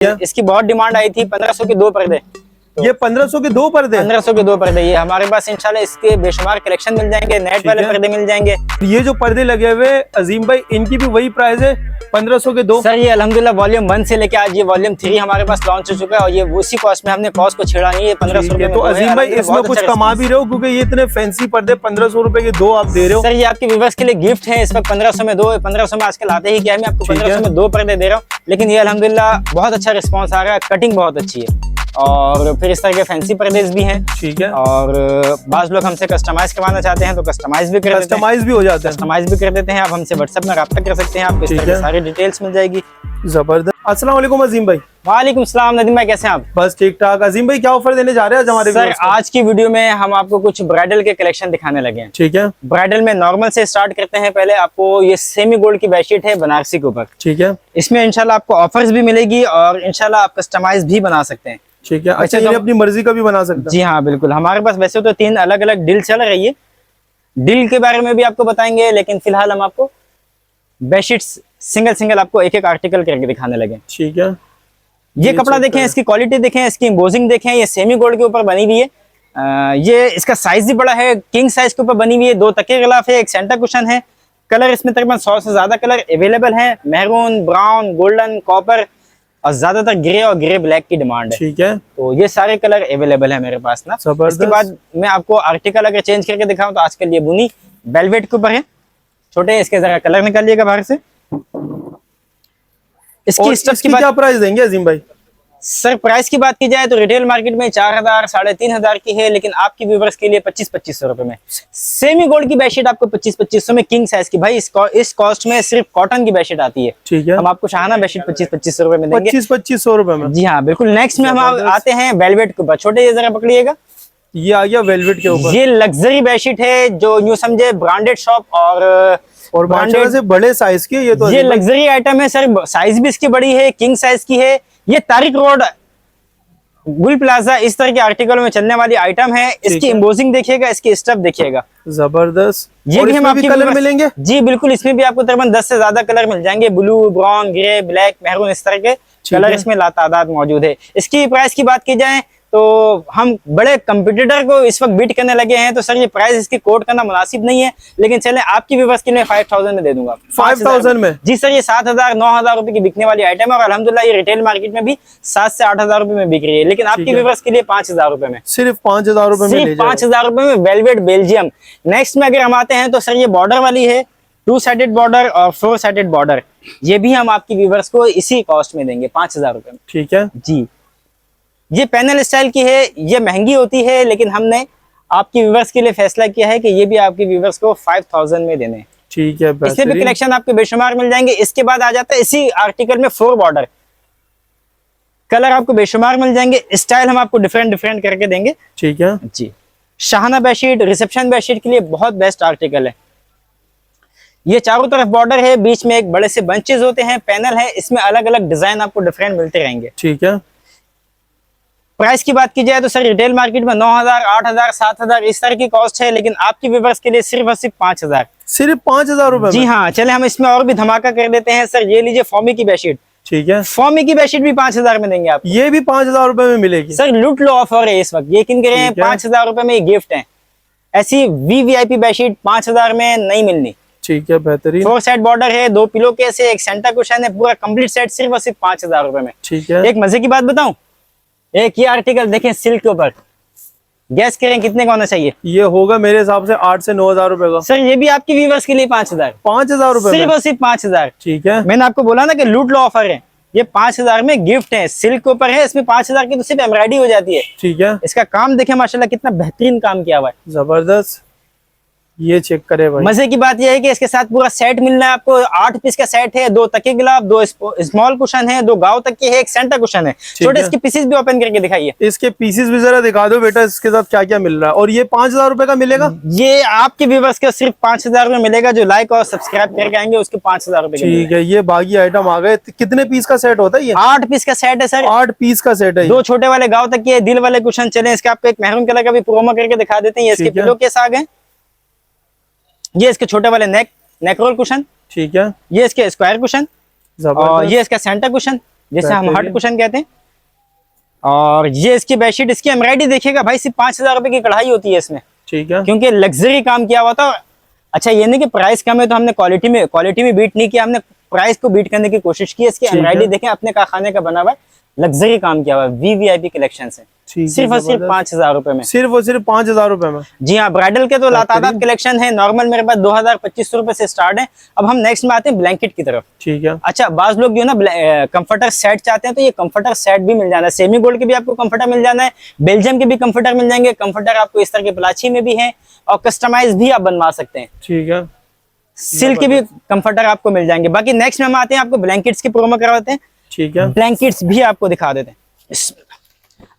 इसकी बहुत डिमांड आई थी। 1500 के 2 पर्दे। ये 1500 के 2 पर्दे? 1500 के 2 पर्दे। ये हमारे पास इंशाल्लाह इसके बेशुमार कलेक्शन मिल जाएंगे। नेट वाले पर्दे मिल जाएंगे। ये जो पर्दे लगे हुए अजीम भाई, इनकी भी वही प्राइस है 1500 के 2? सर ये अल्हम्दुलिल्लाह वॉल्यूम 1 से लेके आज ये वॉल्यूम 3 हमारे पास लॉन्च हो चुका है और ये उसी कॉस्ट में, हमने कॉस्ट को छेड़ा नहीं है। 1500 रुपए। तो अजीम भाई इसमें कुछ कमा भी रहे हो, क्योंकि ये इतने फैंसी पर्दे 1500 रुपए के 2 आप दे रहे हो। सर ये आपके व्यूअर्स के लिए गिफ्ट है। इस वक्त 1500 में 2, 1500 में आजकल आते ही क्या है, मैं आपको 1500 में 2 पर्दे दे रहा हूँ। लेकिन ये अल्हम्दुलिल्लाह बहुत अच्छा रिस्पॉन्स आ रहा है। कटिंग बहुत अच्छी है और फिर इस तरह के फैंसी पर्दे भी हैं। ठीक है। और बाज लोग हमसे कस्टमाइज करवाना चाहते हैं तो कस्टमाइज भी कर देते हैं। कस्टमाइज भी हो जाता है? कस्टमाइज भी कर देते हैं। आप हमसे व्हाट्सएप में रब्ता कर सकते हैं। आप इस तरह की सारी डिटेल्स मिल जाएगी। जबरदस्त। अस्सलाम वालेकुम अजीम भाई। वालेकुम सलाम नदीम भाई, कैसे हैं आप? बस ठीक ठाक। अजीम भाई क्या ऑफर देने जा रहे हैं हमारे? सर आज की वीडियो में हम आपको कुछ ब्राइडल के कलेक्शन दिखाने लगे हैं। ठीक है। ब्राइडल में नॉर्मल से स्टार्ट करते हैं। पहले आपको ये सेमी गोल्ड की बेडशीट है बनारसी के ऊपर। ठीक है। इसमें इंशाल्लाह आपको ऑफर्स भी मिलेगी और इंशाल्लाह आप कस्टमाइज भी बना सकते हैं। ठीक है। अच्छा, ये अपनी मर्जी का भी बना सकते हैं? जी हाँ बिल्कुल। हमारे पास वैसे तो 3 अलग अलग डील चल रही है। डील के बारे में भी आपको बताएंगे, लेकिन फिलहाल हम आपको बेडशीट्स सिंगल सिंगल आपको एक एक आर्टिकल करके दिखाने लगे। ठीक है। ये कपड़ा देखें, इसकी क्वालिटी देखें, इसकी एम्बोजिंग देखें। ये सेमी गोल्ड के ऊपर बनी हुई है। ये इसका साइज भी बड़ा है, किंग साइज के ऊपर बनी हुई है। 2 तकिए गिलाफ है, एक सेंटर कुशन है। कलर इसमें तकरीबन 100 से ज्यादा कलर अवेलेबल है। मैरून, ब्राउन, गोल्डन, कॉपर और ज्यादातर ग्रे और ग्रे ब्लैक की डिमांड है। ठीक है। तो ये सारे कलर अवेलेबल है मेरे पास ना। इसके बाद मैं आपको आर्टिकल अगर चेंज करके दिखाऊं तो आजकल ये बुनी वेलवेट के ऊपर है। छोटे इसके जरा कलर निकालिएगा बाहर से। इसकी स्टफ्स की क्या प्राइस देंगे अजीम भाई? सर प्राइस की बात की जाए तो रिटेल मार्केट में 4000 3500 की है, लेकिन आपकी व्यूवर्स के लिए 2500 रुपए में सेमी गोल्ड की बेडशीट आपको 2500 में किंग साइज की। भाई इस कॉस्ट में सिर्फ कॉटन की बेडशीट आती है। ठीक है। हम आपको शाहाना बेडशीट 2500 रुपए में देंगे। 2500 रुपए में? जी हाँ बिल्कुल। नेक्स्ट में हम आते हैं वेलवेट के ऊपर। छोटे ये जरा पकड़िएगा। ये आ गया वेलवेट के ऊपर। ये लग्जरी बेडशीट है जो यूं समझे ब्रांडेड शॉप और ब्रांडेड से बड़े साइज की। ये लग्जरी आइटम है सर। साइज भी इसकी बड़ी है, किंग साइज की है। ये तारिक रोड गुल प्लाजा इस तरह के आर्टिकल में चलने वाली आइटम है। इसकी एम्बोजिंग देखिएगा, इसकी स्टफ देखिएगा। जबरदस्त। ये भी हम आपको कलर मिलेंगे? जी बिल्कुल। इसमें भी आपको तकरीबन 10 से ज्यादा कलर मिल जाएंगे। Blue, brown, grey, black, maroon, इस तरह के कलर इसमें लातादाद मौजूद है। इसकी प्राइस की बात की जाए तो हम बड़े कंपटीटर को इस वक्त बीट करने लगे हैं, तो सर ये प्राइस इसकी कोट करना मुनासिब नहीं है। लेकिन चले आपकी व्यूअर्स के लिए 5000 में दे दूंगा। 5000 में? जी सर। ये 7000 9000 रुपए की बिकने वाली आइटम है और अल्हम्दुलिल्लाह ये रिटेल मार्केट में भी 7 से 8000 रुपए में बिक रही है, लेकिन आपकी व्यूअर्स के लिए 5000 रुपए में। सिर्फ 5000 रुपए में? 5000 रुपए में वेलवेट बेल्जियम। नेक्स्ट में अगर हम आते हैं तो सर ये बॉर्डर वाली है, 2 साइडेड बॉर्डर और 4 साइडेड बॉर्डर। ये भी हम आपकी व्यूअर्स को इसी कॉस्ट में देंगे 5000 रुपए में। ठीक है जी। ये पैनल स्टाइल की है, ये महंगी होती है, लेकिन हमने आपकी व्यूअर्स के लिए फैसला किया है कि ये भी आपकी व्यूअर्स को 5000 में देने। ठीक है। इसमें भी कलेक्शन आपके बेशुमार मिल जाएंगे। इसके बाद आ जाता है इसी आर्टिकल में 4 बॉर्डर। कलर आपको बेशुमार मिल जाएंगे। स्टाइल हम आपको डिफरेंट डिफरेंट करके देंगे। ठीक है जी। शाहाना बेडशीट, रिसेप्शन बेडशीट के लिए बहुत बेस्ट आर्टिकल है। ये चारों तरफ बॉर्डर है, बीच में एक बड़े से बंचेस होते हैं, पैनल है। इसमें अलग अलग डिजाइन आपको डिफरेंट मिलते रहेंगे। ठीक है। प्राइस की बात की जाए तो सर रिटेल मार्केट में 9000 8000 7000 इस तरह की कॉस्ट है, लेकिन आपकी व्यूअर्स के लिए सिर्फ और सिर्फ 5000। सिर्फ 5000 रुपए? जी हाँ। चले हम इसमें और भी धमाका कर देते हैं। सर ये लीजिए फॉमी की बेडशीट। ठीक है। फॉमी की बेडशीट भी 5000 में देंगे आप। ये भी 5000 रुपए में मिलेगी? सर लूट लो ऑफर है इस वक्त। यकीन करें 5000 रुपए में ये गिफ्ट है। ऐसी वीवीआईपी बेडशीट 5000 में नहीं मिलनी। ठीक है। बेहतरीन। 4 साइड बॉर्डर है, 2 पिलो केस है, एक सेंटर कुशन है, पूरा कंप्लीट सेट सिर्फ और सिर्फ 5000 रुपए में। ठीक है। एक मजे की बात बताऊं, एक ये आर्टिकल देखें सिल्क के ऊपर। गैस करें कितने का होना चाहिए? ये होगा मेरे हिसाब से 8 से 9000 रुपए का। सर ये भी आपकी व्यूअर्स के लिए 5000। 5000 रुपए सिर्फ और सिर्फ 5000। ठीक है। मैंने आपको बोला ना कि लूट लो ऑफर है। ये 5000 में गिफ्ट है, सिल्क के ऊपर है। इसमें 5000 की तो सिर्फ एम्ब्रॉयडरी हो जाती है। ठीक है। इसका काम देखें माशाल्लाह कितना बेहतरीन काम किया हुआ है। जबरदस्त। ये चेक करे भाई। मजे की बात यह है कि इसके साथ पूरा सेट मिलना है आपको। 8 पीस का सेट है, 2 तकिए गिलाफ, 2 स्मॉल कुशन है, 2 गाँव तकिए है, एक सेंटर कुशन है। छोटे इसके पीसेस भी ओपन करके दिखाइए। इसके पीसेस भी जरा दिखा दो बेटा, इसके साथ क्या क्या मिल रहा है। और ये 5000 रुपए का मिलेगा? ये आपके व्यूअर्स के सिर्फ 5000 में मिलेगा। जो लाइक और सब्सक्राइब करके आएंगे उसके 5000 रुपए। ठीक है। ये बागी आइटम आ गए। कितने पीस का सेट होता है ये? 8 पीस का सेट है सर। 8 पीस का सेट है। 2 छोटे वाले गाँव तकिए, दिल वाले कुशन। चले इसके आपको एक मैरून कलर का भी प्रोमो करके दिखा देते हैं। इसके पिलो केस आ गए। ये इसके छोटे वाले नेक रोल कुशन। ठीक है। ये इसके स्क्वायर कुशन और ये इसका सेंटर कुशन। जैसे हम हट बेहतरीन। कुशन कहते हैं। और ये इसकी बेडशीट, इसकी एम्ब्रॉयडरी देखिएगा भाई, सिर्फ 5,000 रुपए की कढ़ाई होती है इसमें, ठीक है। क्योंकि लग्जरी काम किया हुआ था। अच्छा ये नहीं कि प्राइस कम है तो हमने क्वालिटी में बीट नहीं किया, हमने प्राइस को बीट करने की कोशिश की। इसकी ठीक है। एम्ब्रॉयडरी देखें, अपने कारखाने का बना हुआ है, लग्जरी काम किया हुआ है, वीवीआईपी कलेक्शन से, ठीक है, सिर्फ और सिर्फ जबरदस्त। 5,000 रुपए में। सिर्फ और सिर्फ 5,000 रुपए में। जी हाँ, ब्राइडल के तो लातादाद बेहतरीन। कलेक्शन है, नॉर्मल मेरे पास 2,000-2,500 रुपए से स्टार्ट है। अब हम नेक्स्ट में आते हैं ब्लैंकेट की तरफ। ठीक है। अच्छा, बाज लोग जो है ना कंफर्टर सेट चाहते हैं, तो ये कंफर्टर सेट भी मिल जाना है। सेमी गोल्ड के भी आपको कंफर्टर मिल जाना है, बेल्जियम के भी कंफर्टर मिल जाएंगे। कंफर्टर आपको इस तरह के प्लाची में भी है, और कस्टमाइज भी आप बनवा सकते हैं। ठीक है। सिल्क के भी कंफर्टर आपको मिल जाएंगे। बाकी नेक्स्ट में हम आते हैं, आपको ब्लैंकेट्स की प्रोमो करवाते हैं। ठीक है। ब्लैंकेट्स भी आपको दिखा देते हैं।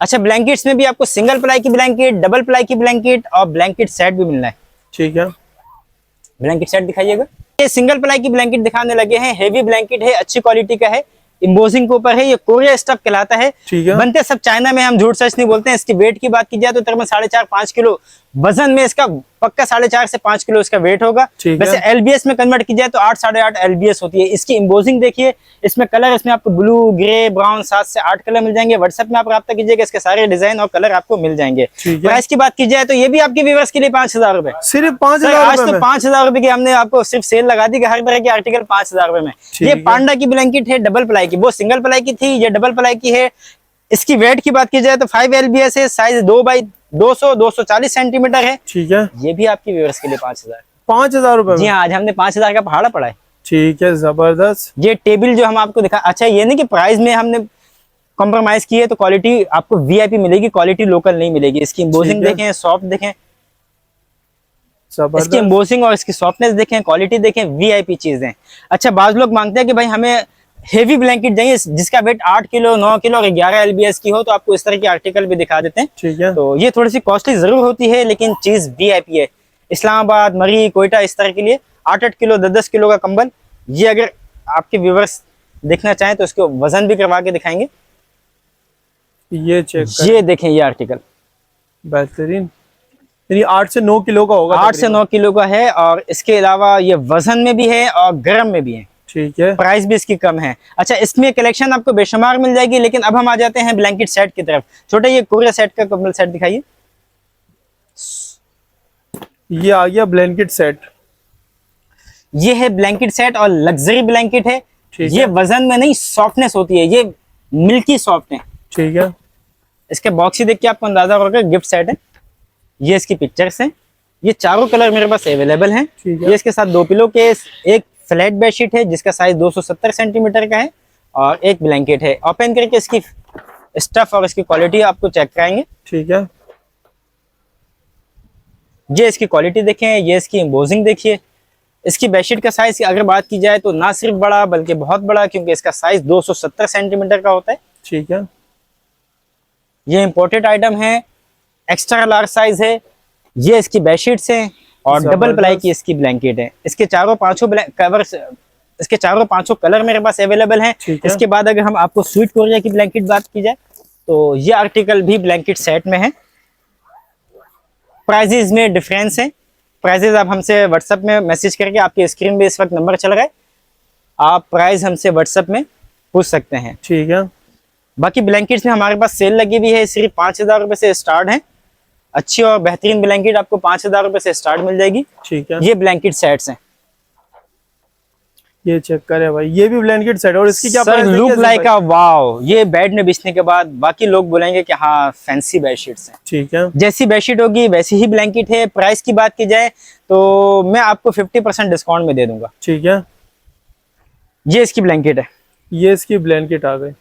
अच्छा, ब्लैंकेट्स में भी आपको सिंगल प्लाई की ब्लैंकेट, डबल प्लाई की ब्लैंकेट और ब्लैंकेट सेट भी मिलना है। ठीक है। ब्लैंकेट सेट दिखाइएगा। ये सिंगल प्लाई की ब्लैंकेट दिखाने लगे हैं, हेवी ब्लैंकेट है, अच्छी क्वालिटी का है, इम्बोजिंग के ऊपर है, ये कोरिया स्टफ कहलाता है। ठीक है। बनते सब चाइना में, हम झूठ सच नहीं बोलते हैं। इसकी वेट की बात की जाए तो तकरीबन 4.5-5 किलो वजन में इसका पक्का 4.5 से 5 किलो इसका वेट होगा। ठीक है। वैसे एलबीएस में कन्वर्ट की जाए तो 8-8.5 एलबीएस होती है। इसकी इम्बोजिंग देखिए, इसमें कलर, इसमें आपको ब्लू, ग्रे, ब्राउन 7 से 8 कलर मिल जाएंगे। व्हाट्सएप में आप रब्ता कीजिएगा, इसके सारे डिजाइन और कलर आपको मिल जाएंगे। ठीक है। प्राइस की बात की जाए तो ये भी आपके व्यूअर्स के लिए 5,000 रुपए। सिर्फ सर, 5,000 आज रुपए तो में। 5,000 रुपए की हमने आपको सिर्फ सेल लगा दी कि हर तरह के आर्टिकल 5,000 रुपए में। ठीक ये है। पांडा की ब्लैंकेट है, डबल प्लाई की, वो सिंगल प्लाई की थी, ये डबल प्लाई की है। इसकी वेट की बात की जाए तो 5 एलबीएस है, साइज 2x240 सेंटीमीटर है। ठीक है। ये भी आपकी व्यूअर्स के लिए 5,000। 5,000 रुपए जी में। हाँ, आज हमने 5,000 का पहाड़ा पड़ा है। ठीक है, जबरदस्त। ये टेबल जो हम आपको दिखा, अच्छा ये नहीं कि प्राइस में हमने कॉम्प्रोमाइज की है, तो क्वालिटी आपको वीआईपी मिलेगी, क्वालिटी लोकल नहीं मिलेगी। इसकी एम्बोसिंग ठीक है। देखें, सॉफ्ट देखें, इसकी जबरदस्त। एम्बोसिंग और इसकी सॉफ्टनेस देखें, क्वालिटी देखें, वीआईपी चीजें। अच्छा, बाज लोग मांगते हैं कि भाई हमें हेवी ब्लैंकेट चाहिए जिसका वेट 8 किलो, 9 किलो और 11 एलबीएस की हो, तो आपको इस तरह की आर्टिकल भी दिखा देते हैं। ठीक है। तो ये थोड़ी सी कॉस्टली जरूर होती है, लेकिन चीज वीआईपी है। इस्लामाबाद, मरी, कोयटा इस तरह के लिए 8-8 किलो, 10-10 किलो का कंबल, ये अगर आपके व्यूवर्स देखना चाहें तो इसको वजन भी करवा के दिखाएंगे। ये चेक कर। ये देखें, ये आर्टिकल बेहतरीन, यानी 8 से 9 किलो का होगा। 8 से 9 किलो का है, और इसके अलावा ये वजन में भी है और गर्म में भी है। ठीक है। प्राइस भी इसकी कम है। अच्छा, इसमें कलेक्शन आपको बेशुमार मिल जाएगी, लेकिन अब हम आ जाते हैं ब्लैंकेट सेट की तरफ। छोटा ये कोरिया सेट का कंबल सेट दिखाइए। ये आ गया ब्लैंकेट सेट। ये है ब्लैंकेट सेट और लग्जरी ब्लैंकेट है। ठीक ये है। वजन में नहीं, सॉफ्टनेस होती है, ये मिल्की सॉफ्ट है। ठीक है। इसके बॉक्स ही देख के आपको अंदाजा होगा गिफ्ट सेट है। ये इसकी पिक्चर्स हैं। ये चारों कलर मेरे पास अवेलेबल हैं। ठीक है। ये इसके साथ 2 पिलो केस, एक फ्लैट बेडशीट है जिसका साइज 270 सेंटीमीटर का है, और एक ब्लैंकेट है। ओपन करके इसकी स्टफ और इसकी क्वालिटी आपको चेक कराएंगे। ठीक है। ये इसकी क्वालिटी देखें, ये इसकी एम्बोजिंग देखिए। इसकी बेडशीट का साइज की अगर बात की जाए तो ना सिर्फ बड़ा बल्कि बहुत बड़ा, क्योंकि इसका साइज 270 सेंटीमीटर का होता है। ठीक है। ये इंपोर्टेड आइटम है, एक्स्ट्रा लार्ज साइज है। ये इसकी बेडशीट्स हैं और डबल प्लाई की इसकी ब्लैंकेट है। इसके चारों पांचों कवर्स, इसके चारों पांचों कलर मेरे पास अवेलेबल हैं। ठीक है। इसके बाद अगर हम आपको स्वीट कोरिया की ब्लैंकेट बात की जाए तो ये आर्टिकल भी ब्लैंकेट सेट में है। प्राइजेज में डिफरेंस है। प्राइजेज आप हमसे व्हाट्सएप में मैसेज करके, आपकी स्क्रीन पे इस वक्त नंबर चल रहा है, आप प्राइस हमसे व्हाट्सएप में पूछ सकते हैं। ठीक है। बाकी ब्लैंकेट्स में हमारे पास सेल लगी हुई है, सिर्फ 5,000 रुपए से स्टार्ट है। अच्छी और बेहतरीन ब्लैंकेट आपको 5,000 रुपए से स्टार्ट मिल जाएगी। ठीक है। ये ब्लैंकेट सेट्स हैं। ये चेक करे भाई, ये भी ब्लैंकेट सेट। और इसकी क्या सर, प्राइस है? लुक कैसे लाइक भाई? अ वाव। ये बेड में बिछने के बाद बाकी लोग बोलेंगे कि हाँ फैंसी बेडशीट्स हैं। ठीक है। जैसी बेडशीट होगी वैसी ही ब्लैंकेट है। प्राइस की बात की जाए तो मैं आपको 50% डिस्काउंट में दे दूंगा। ठीक है। ये इसकी ब्लैंकेट है। ये इसकी ब्लैंकेट आ गई।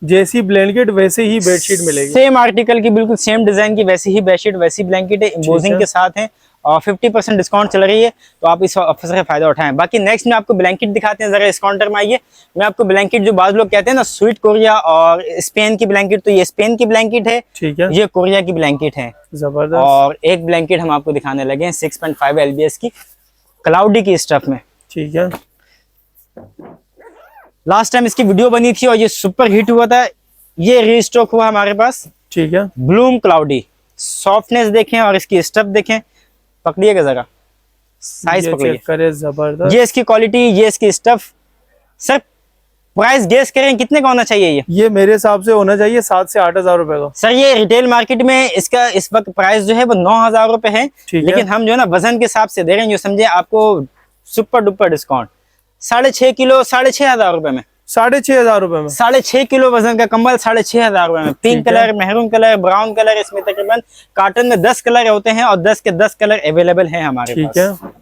जैसी ब्लैंकेट वैसे ही बेडशीट मिलेगी। सेम आर्टिकल की, बिल्कुल सेम डिजाइन की वैसी ही बेडशीट, वैसी ब्लैंकेट है, एम्बोजिंग के साथ है, और 50% डिस्काउंट चल रही है, तो आप इस ऑफर का फायदा उठाएं। बाकी नेक्स्ट में आपको ब्लैंकेट दिखाते हैं, जरा इस काउंटर में आइए। मैं आपको ब्लैंकेट, जो बाज लोग कहते हैं ना स्वीट कोरिया और स्पेन की ब्लैंकेट, तो ये स्पेन की ब्लैंकेट है, ठीक है। ये कोरिया की ब्लैंकेट है। जबरदस्त। और एक ब्लैंकेट हम आपको दिखाने लगे हैं 6.5 एलबीएस की, क्लाउडी की स्टफ में। ठीक है। लास्ट टाइम इसकी वीडियो बनी थी और ये सुपर हिट हुआ था, ये रीस्टॉक हुआ हमारे पास। ठीक है। ब्लूम क्लाउडी, सॉफ्टनेस देखें और इसकी स्टफ देखें, पकड़िएगा जरा, साइज ये पकड़िए। चेक करे, जबरदस्त। ये इसकी क्वालिटी, ये इसकी स्टफ। सर प्राइस गेस करें कितने का होना चाहिए ये मेरे हिसाब से होना चाहिए 7 से 8 हजार रुपए का। सर ये रिटेल मार्केट में इसका इस वक्त प्राइस जो है वो 9,000 रुपए है, ठीक है। लेकिन हम जो है ना वजन के हिसाब से दे रहे हैं, जो समझे आपको सुपर डुपर डिस्काउंट 6.5 किलो 6,500 रुपए में, 6,500 रुपए में 6.5 किलो वजन का कंबल 6,500 रुपए में। Pink colour, maroon colour, brown colour, इसमें तकरीबन कार्टन में 10 कलर होते हैं और 10 के 10 कलर अवेलेबल हैं हमारे ठीक पास। है।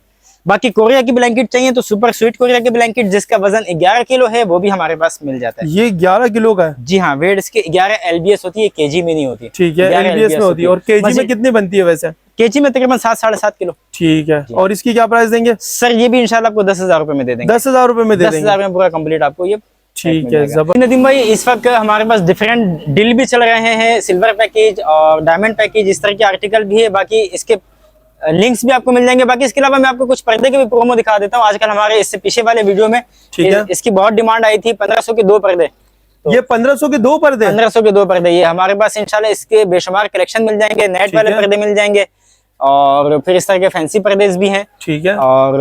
बाकी कोरिया की ब्लैंकेट चाहिए तो सुपर स्वीट कोरिया की ब्लैंकेट जिसका वजन 11 किलो है वो भी हमारे पास मिल जाता है। ये 11 किलो का है? जी हाँ, वेट इसके 11 LBS होती है, केजी में नहीं होती। ठीक है, 11 LBS में होती है। और केजी में कितनी बनती है वैसे? केजी में तकरीबन 7-7.5 किलो। ठीक है। और इसकी क्या प्राइस देंगे सर? ये भी इंशाल्लाह आपको 10,000 रुपए में दे देंगे। 10,000 रुपए में दे देंगे? 10,000 में पूरा कंप्लीट आपको ये ठीक है। जबरदस्त। नदीम भाई इस वक्त हमारे पास डिफरेंट डील भी चल रहे हैं, सिल्वर पैकेज और डायमंड पैकेज, इस तरह के आर्टिकल भी है। बाकी इसके लिंक्स भी आपको मिल जाएंगे। बाकी इसके अलावा मैं आपको कुछ पर्दे के भी प्रोमो दिखा देता हूँ। आजकल हमारे इससे पीछे वाले वीडियो में ठीक है। इसकी बहुत डिमांड आई थी। 1500 के 2 पर्दे, ये 1500 के 2 पर्दे? 1500 के 2 पर्दे ये हमारे पास इंशाल्लाह इसके बेशुमार कलेक्शन मिल जाएंगे। नेट वाले पर्दे मिल जाएंगे और फिर इस तरह के फैंसी पर्दे भी हैं। ठीक है। और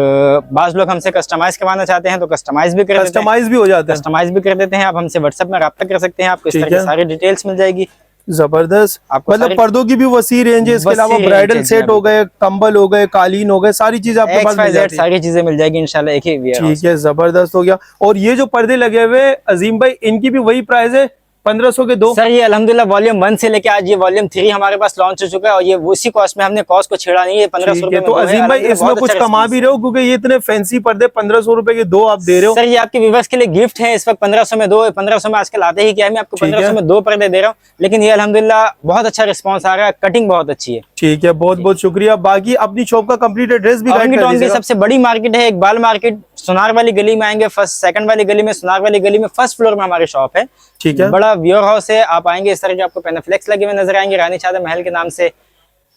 बाज लोग हमसे कस्टमाइज करवाना चाहते हैं तो कस्टमाइज भी कर देते हैं। कस्टमाइज भी हो जाता है? कस्टमाइज भी कर देते हैं। आप हमसे व्हाट्सएप में रब्ता कर सकते हैं, आपको इस तरह की सारी डिटेल्स मिल जाएगी। जबरदस्त। आपको मतलब पर्दों की भी वसी रेंज है। इसके अलावा ब्राइडल सेट हो गए, कंबल हो गए, कालीन हो गए, सारी चीजें आपके पास मिल जाती है। सारी चीजें मिल जाएगी इंशाल्लाह एक ही वेयर हाउस। ठीक है, जबरदस्त हो गया। और ये जो पर्दे लगे हुए अजीम भाई, इनकी भी वही प्राइस है 1500 के 2? सर ये अल्हम्दुलिल्लाह वॉल्यूम 1 से लेके आज ये वॉल्यूम 3 हमारे पास लॉन्च हो चुका है और ये उसी कॉस्ट में हमने कॉस्ट को छेड़ा नहीं है। 1500 रुपए में। तो अजीम भाई इसमें कुछ कमा भी रहे हो, क्योंकि ये इतने फैंसी पर्दे 1500 रुपए के 2 आप दे रहे हो। सर ये आपके व्यूअर्स के लिए गिफ्ट है। इस वक्त 1500 में 2, 1500 में आजकल आते ही क्या है, मैं आपको 1500 में 2 पर्दे दे रहा हूँ। लेकिन ये अल्हम्दुलिल्लाह बहुत अच्छा रिस्पॉन्स आ रहा है, कटिंग बहुत अच्छी है। ठीक है, बहुत बहुत शुक्रिया। बाकी अपनी शॉप का कंप्लीट एड्रेस भी गाइड कर टाउन की दीजिएगा। सबसे बड़ी मार्केट है इकबाल मार्केट, सुनार वाली गली में आएंगे, सेकंड वाली गली में, सुनार वाली गली में फर्स्ट फ्लोर में हमारी शॉप है। ठीक है। बड़ा वेयर हाउस है। आप आएंगे इस तरह के आपको पेनाफ्लेक्स लगे हुए नजर आएंगे रानी चादर महल के नाम से।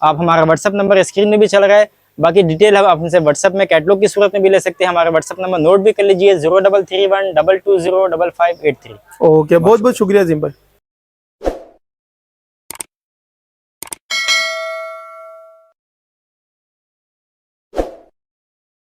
आप हमारा व्हाट्सएप नंबर स्क्रीन में भी चल रहा है। बाकी डिटेल हम आपसे व्हाट्सएप में कैटलॉग की सूरत में भी ले सकते हैं। हमारा व्हाट्सएप नंबर नोट भी कर लीजिए 0331 220 5583। ओके, बहुत बहुत शुक्रिया अजीम भाई।